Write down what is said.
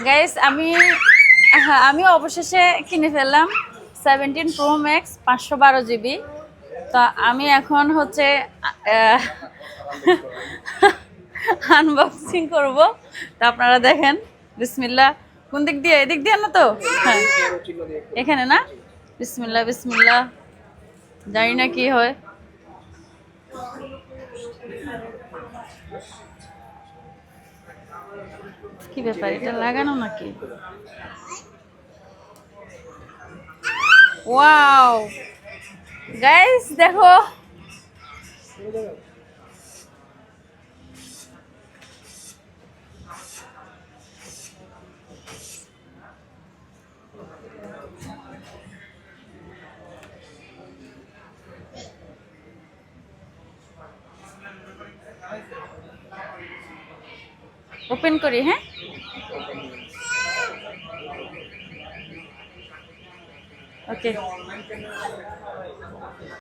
Guys আমি অবশেষে কিনে ফেললাম 17 Pro Max 512 GB। তো আমি এখন হচ্ছে আনবক্সিং করব। তো আপনারা দেখেন, বিসমিল্লাহ। কোন দিক দিয়ে? এদিক দিয়ে না তো? হ্যাঁ, এখানে না। বিসমিল্লাহ বিসমিল্লাহ। জানি না কি হয়। কি ব্যাপার, এটা লাগানো নাকি? ওয়াও গাইস দেখো, ওপেন করি। হ্যাঁ, ওকে।